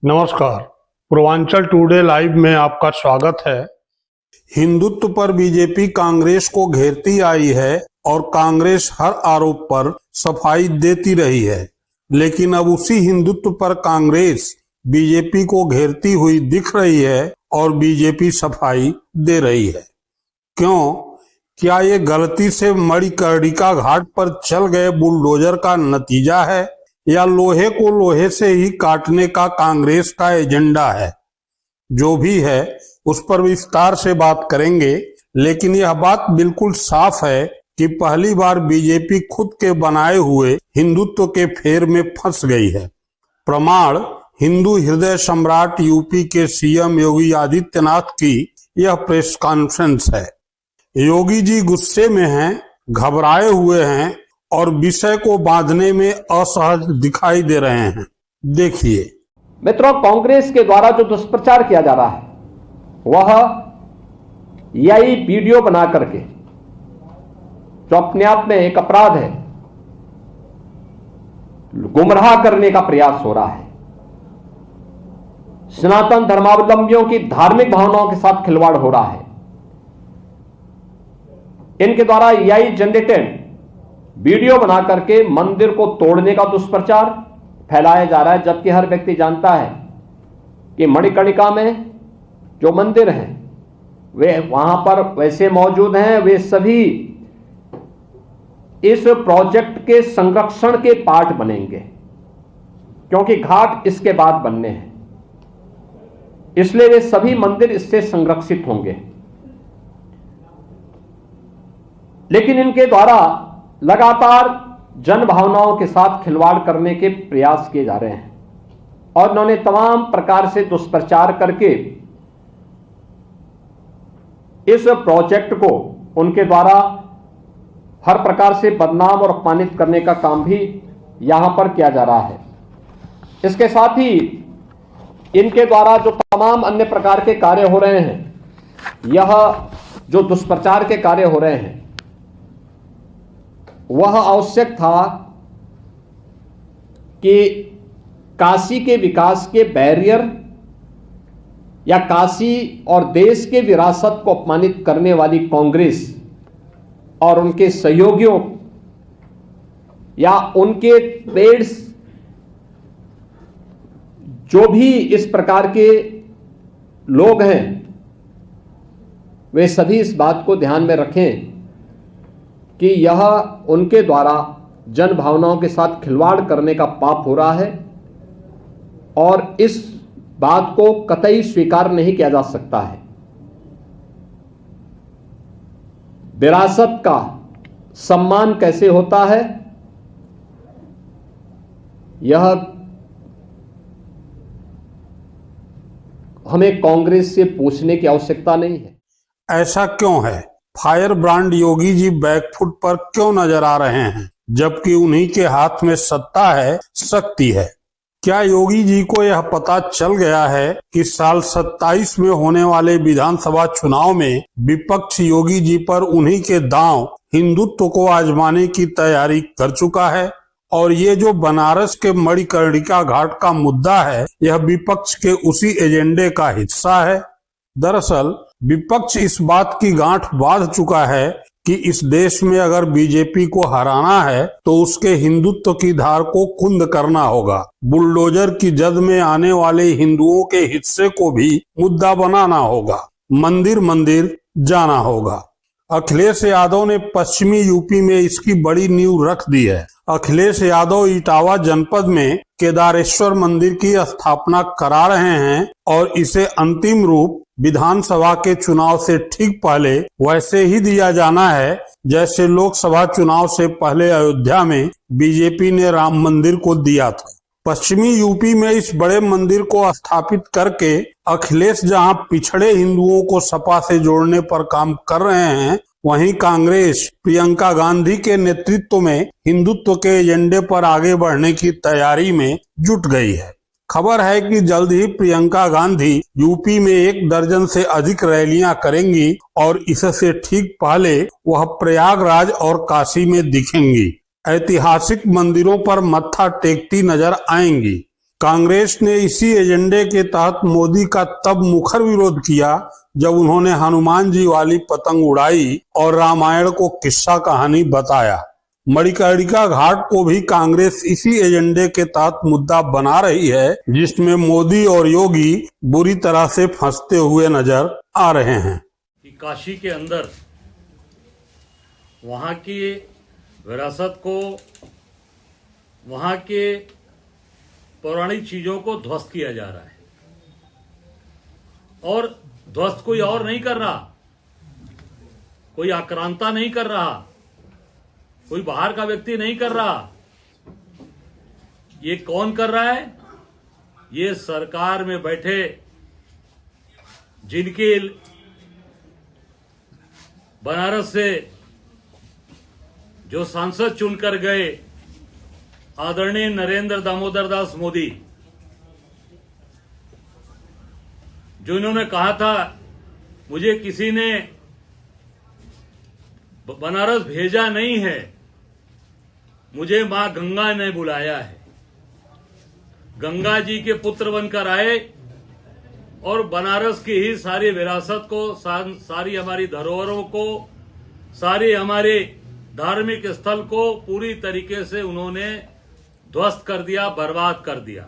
नमस्कार, Purvanchal today live में आपका स्वागत है। हिंदुत्व पर बीजेपी कांग्रेस को घेरती आई है और कांग्रेस हर आरोप पर सफाई देती रही है, लेकिन अब उसी हिंदुत्व पर कांग्रेस बीजेपी को घेरती हुई दिख रही है और बीजेपी सफाई दे रही है। क्यों? क्या ये गलती से मणिकर्णिका घाट पर चल गए बुलडोजर का नतीजा है या लोहे को लोहे से ही काटने का कांग्रेस का एजेंडा है? जो भी है उस पर विस्तार से बात करेंगे, लेकिन यह बात बिल्कुल साफ है कि पहली बार बीजेपी खुद के बनाए हुए हिंदुत्व के फेर में फंस गई है। प्रमाण हिंदू हृदय सम्राट यूपी के सीएम योगी आदित्यनाथ की यह प्रेस कॉन्फ्रेंस है। योगी जी गुस्से में हैं, घबराए हुए हैं और विषय को बांधने में असहज दिखाई दे रहे हैं। देखिए मित्रों, कांग्रेस के द्वारा जो दुष्प्रचार किया जा रहा है वह यही वीडियो बना करके, जो अपने आप में एक अपराध है, गुमराह करने का प्रयास हो रहा है। सनातन धर्मावलंबियों की धार्मिक भावनाओं के साथ खिलवाड़ हो रहा है। इनके द्वारा यही जनरेटेड वीडियो बना करके मंदिर को तोड़ने का दुष्प्रचार फैलाया जा रहा है, जबकि हर व्यक्ति जानता है कि मणिकर्णिका में जो मंदिर हैं वे वहां पर वैसे मौजूद हैं, वे सभी इस प्रोजेक्ट के संरक्षण के पार्ट बनेंगे, क्योंकि घाट इसके बाद बनने हैं, इसलिए वे सभी मंदिर इससे संरक्षित होंगे। लेकिन इनके द्वारा लगातार जन भावनाओं के साथ खिलवाड़ करने के प्रयास किए जा रहे हैं और इन्होंने तमाम प्रकार से दुष्प्रचार करके इस प्रोजेक्ट को उनके द्वारा हर प्रकार से बदनाम और अपमानित करने का काम भी यहां पर किया जा रहा है। इसके साथ ही इनके द्वारा जो तमाम अन्य प्रकार के कार्य हो रहे हैं, यह जो दुष्प्रचार के कार्य हो रहे हैं, वह आवश्यक था कि काशी के विकास के बैरियर या काशी और देश के विरासत को अपमानित करने वाली कांग्रेस और उनके सहयोगियों या उनके पेड्स, जो भी इस प्रकार के लोग हैं, वे सभी इस बात को ध्यान में रखें कि यह उनके द्वारा जन भावनाओं के साथ खिलवाड़ करने का पाप हो रहा है और इस बात को कतई स्वीकार नहीं किया जा सकता है। विरासत का सम्मान कैसे होता है, यह हमें कांग्रेस से पूछने की आवश्यकता नहीं है। ऐसा क्यों है? Fire brand Yogi ji back foot पर क्यों नजर आ रहे हैं, जबकि उन्हीं के हाथ में सत्ता है, शक्ति है? क्या योगी जी को यह पता चल गया है कि साल 27 में होने वाले विधानसभा चुनाव में विपक्ष योगी जी पर उन्हीं के दांव हिंदुत्व को आजमाने की तैयारी कर चुका है? और ये जो बनारस के मणिकर्णिका घाट का मुद्दा है, यह विपक्ष के उसी एजेंडे का हिस्सा है। दरअसल विपक्ष इस बात की गांठ बांध चुका है कि इस देश में अगर बीजेपी को हराना है तो उसके हिंदुत्व की धार को कुंद करना होगा। बुलडोजर की जद में आने वाले हिंदुओं के हिस्से को भी मुद्दा बनाना होगा, मंदिर मंदिर जाना होगा। अखिलेश यादव ने पश्चिमी यूपी में इसकी बड़ी नींव रख दी है। अखिलेश यादव इटावा जनपद में केदारेश्वर मंदिर की स्थापना करा रहे हैं और इसे अंतिम रूप विधानसभा के चुनाव से ठीक पहले वैसे ही दिया जाना है जैसे लोकसभा चुनाव से पहले अयोध्या में बीजेपी ने राम मंदिर को दिया था। पश्चिमी यूपी में इस बड़े मंदिर को स्थापित करके अखिलेश जहां पिछड़े हिंदुओं को सपा से जोड़ने पर काम कर रहे हैं, वहीं कांग्रेस प्रियंका गांधी के नेतृत्व में हिंदुत्व के एजेंडे पर आगे बढ़ने की तैयारी में जुट गई है। खबर है कि जल्द ही प्रियंका गांधी यूपी में 1 दर्जन से अधिक रैलियां करेंगी और इससे ठीक पहले वह प्रयागराज और काशी में दिखेंगी। ऐतिहासिक मंदिरों पर मत्था टेकती नजर आएंगी। कांग्रेस ने इसी एजेंडे के तहत मोदी का तब मुखर विरोध किया जब उन्होंने हनुमान जी वाली पतंग उड़ाई और रामायण को किस्सा कहानी बताया। मणिकर्णिका घाट को भी कांग्रेस इसी एजेंडे के तहत मुद्दा बना रही है, जिसमें मोदी और योगी बुरी तरह से फंसते हुए नजर आ रहे हैं। कि काशी के अंदर वहाँ की विरासत को, वहाँ के पौराणिक चीजों को ध्वस्त किया जा रहा है और ध्वस्त कोई और नहीं कर रहा, कोई आक्रांता नहीं कर रहा, कोई बाहर का व्यक्ति नहीं कर रहा। ये कौन कर रहा है? ये सरकार में बैठे जिनके बनारस से जो सांसद चुनकर गए आदरणीय नरेंद्र दामोदर दास मोदी, जो इन्होंने कहा था मुझे किसी ने बनारस भेजा नहीं है, मुझे मां गंगा ने बुलाया है। गंगा जी के पुत्र बनकर आए और बनारस की ही सारी विरासत को, सारी हमारी धरोहरों को, सारी हमारे धार्मिक स्थल को पूरी तरीके से उन्होंने ध्वस्त कर दिया, बर्बाद कर दिया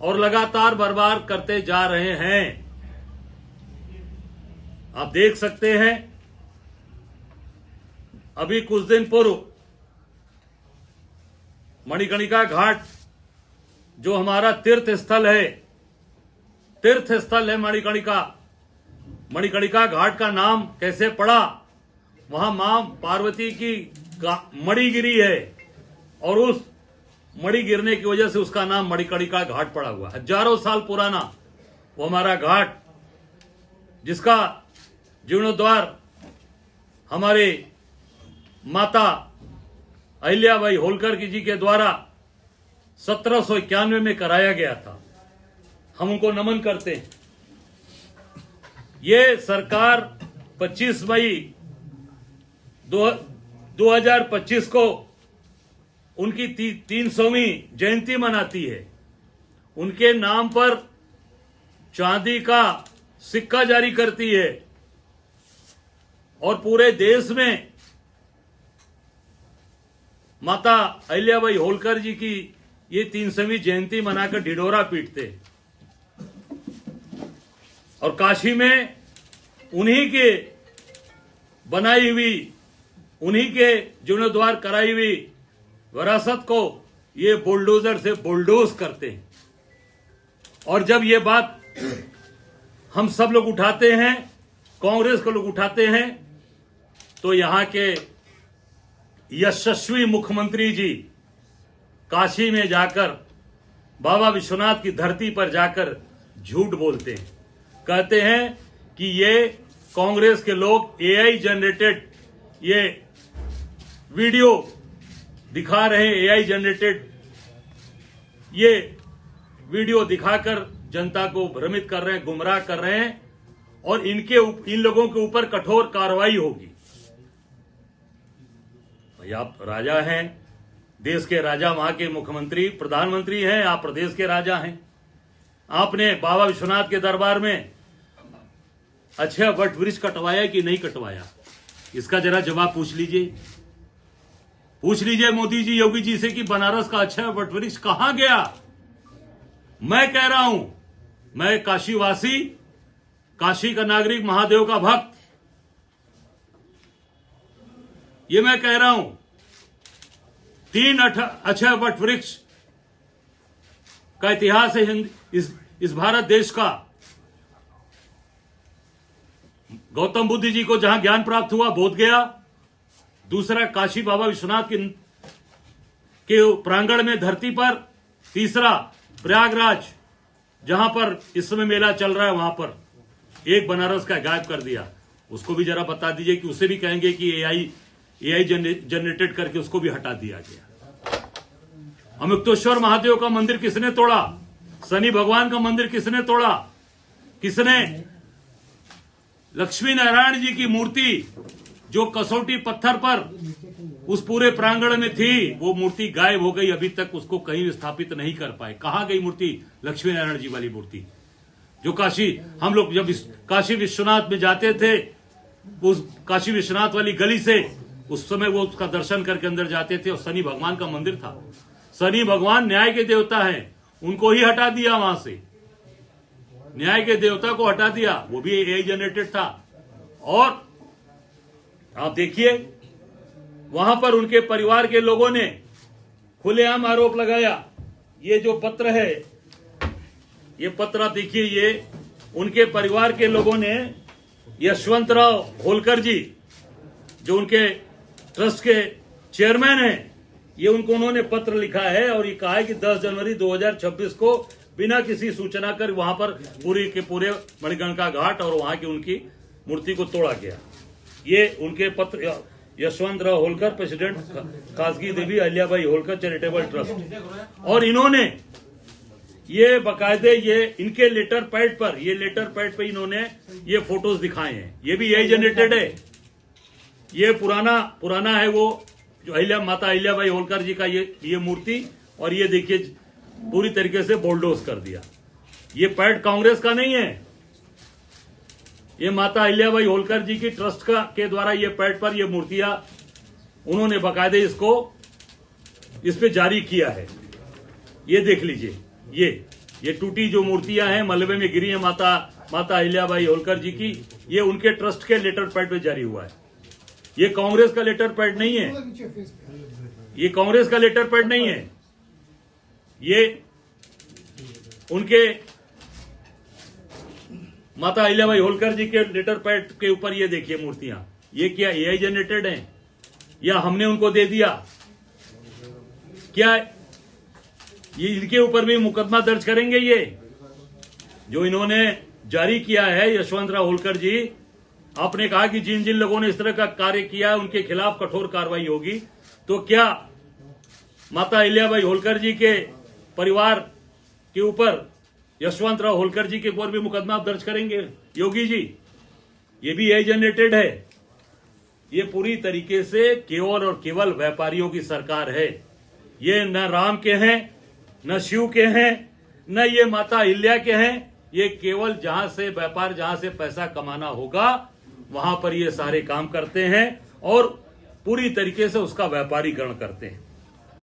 और लगातार बर्बाद करते जा रहे हैं। आप देख सकते हैं अभी कुछ दिन पूर्व मणिकर्णिका घाट जो हमारा तीर्थ स्थल है मणिकर्णिका घाट का नाम कैसे पड़ा? वहां मां पार्वती की मणि गिरी है और उस मणि गिरने की वजह से उसका नाम मणिकर्णिका घाट पड़ा हुआ। हजारों साल पुराना वो हमारा घाट, जिसका जीर्णोद्धार हमारे माता अहिल्याबाई होलकर जी के द्वारा 1791 में कराया गया था। हम उनको नमन करते हैं। ये सरकार 25 मई 2025 को उनकी 300वीं जयंती मनाती है। उनके नाम पर चांदी का सिक्का जारी करती है और पूरे देश में माता अहिल्याबाई होलकर जी की ये 300वीं जयंती मनाकर ढिढोरा पीटते हैं। और काशी में उन्हीं के बनाई हुई, उन्हीं के जीर्णोद्धार कराई हुई विरासत को ये बुलडोजर से बुलडोज करते हैं। और जब ये बात हम सब लोग उठाते हैं, कांग्रेस के लोग उठाते हैं, तो यहां के यशस्वी मुख्यमंत्री जी काशी में जाकर बाबा विश्वनाथ की धरती पर जाकर झूठ बोलते हैं। कहते हैं कि ये कांग्रेस के लोग एआई जनरेटेड ये वीडियो दिखा रहे हैं, एआई जनरेटेड ये वीडियो दिखाकर जनता को भ्रमित कर रहे हैं, गुमराह कर रहे हैं और इन लोगों के ऊपर कठोर कार्रवाई होगी। भाई आप राजा हैं, देश के राजा, वहां के मुख्यमंत्री, प्रधानमंत्री हैं, आप प्रदेश के राजा हैं। आपने बाबा विश्वनाथ के दरबार में अक्षय वट वृक्ष कटवाया कि नहीं कटवाया? इसका जरा जवाब पूछ लीजिए मोदी जी, योगी जी से कि बनारस का अक्षय वट वृक्ष कहां गया? मैं कह रहा हूं, मैं काशीवासी, काशी का नागरिक, महादेव का भक्त, ये मैं कह रहा हूं, 3 अक्षय वट वृक्ष का इतिहास है इस भारत देश का। गौतम बुद्ध जी को जहां ज्ञान प्राप्त हुआ, बोध गया। दूसरा काशी बाबा विश्वनाथ के प्रांगण में धरती पर। तीसरा प्रयागराज, जहां पर इस समय मेला चल रहा है, वहां पर एक बनारस का गायब कर दिया। उसको भी जरा बता दीजिए कि उसे भी कहेंगे कि एआई जनरेटेड करके उसको भी हटा दिया गया। अमुक्तेश्वर महादेव का मंदिर किसने तोड़ा? शनि भगवान का मंदिर किसने तोड़ा? किसने? लक्ष्मी नारायण जी की मूर्ति जो कसौटी पत्थर पर उस पूरे प्रांगण में थी, वो मूर्ति गायब हो गई। अभी तक उसको कहीं स्थापित नहीं कर पाए। कहां गई मूर्ति? लक्ष्मी नारायण जी वाली मूर्ति, जो काशी, हम लोग जब काशी विश्वनाथ में जाते थे, उस काशी विश्वनाथ वाली गली से उस समय वो उसका दर्शन करके अंदर जाते थे, और शनि भगवान का मंदिर था। शनि भगवान न्याय के देवता हैं, उनको ही हटा दिया वहां से, न्याय के देवता को हटा दिया। वो भी एआई जनरेटेड था। और आप देखिए, वहां पर उनके परिवार के लोगों ने खुलेआम आरोप लगाया। ये जो पत्र है, ये पत्र आप देखिए, ये उनके परिवार के लोगों ने, यशवंतराव होलकर जी जो उनके ट्रस्ट के चेयरमैन हैं, ये उन्होंने पत्र लिखा है और ये कहा है कि 10 जनवरी 2026 को बिना किसी सूचना कर वहां पर पूरे के पूरे मणिकर्णिका घाट और वहां की उनकी मूर्ति को तोड़ा गया। ये उनके पत्र, यशवंतराव होलकर, प्रेसिडेंट खासगी देवी अहिल्याबाई होलकर चैरिटेबल ट्रस्ट। और इन्होंने ये बकायदे, ये इनके लेटर पैड पर, ये लेटर पैड पे इन्होंने ये फोटोज दिखाए हैं। ये भी यही जनरेटेड है। ये पुराना है वो जो माता अहिल्याबाई होलकर जी का ये मूर्ति, और ये देखिए पूरी तरीके से बोल्डोज कर दिया। ये पैड कांग्रेस का नहीं है, ये माता अहिल्याबाई होलकर जी की ट्रस्ट के द्वारा ये पैड पर ये मूर्तियां उन्होंने बकायदे इसको इस पे जारी किया है। ये देख लीजिए, ये टूटी जो मूर्तियां हैं, मलबे में गिरी है माता अहिल्याबाई होलकर जी की, ये उनके ट्रस्ट के लेटर पैड पे जारी हुआ है। ये कांग्रेस का लेटर पैड नहीं है, ये कांग्रेस का लेटर पैड नहीं है। ये उनके माता अहिल्याबाई होलकर जी के लेटर पैड के ऊपर ये देखिए मूर्तियां। ये क्या एआई जनरेटेड हैं या हमने उनको दे दिया? क्या ये इनके ऊपर भी मुकदमा दर्ज करेंगे? ये जो इन्होंने जारी किया है, यशवंतराव होलकर जी, आपने कहा कि जिन जिन लोगों ने इस तरह का कार्य किया है उनके खिलाफ कठोर कार्रवाई होगी। तो क्या माता अहिल्याबाई होलकर जी के परिवार के ऊपर, यशवंतराव होलकर जी के ऊपर भी मुकदमा दर्ज करेंगे योगी जी? ये भी एआई जनरेटेड है। ये पूरी तरीके से केवल और केवल व्यापारियों की सरकार है। ये न राम के हैं, न शिव के हैं, न ये माता अहिल्या के हैं। ये केवल जहां से व्यापार, जहां से पैसा कमाना होगा, वहां पर ये सारे काम करते हैं और पूरी तरीके से उसका व्यापारीकरण करते हैं।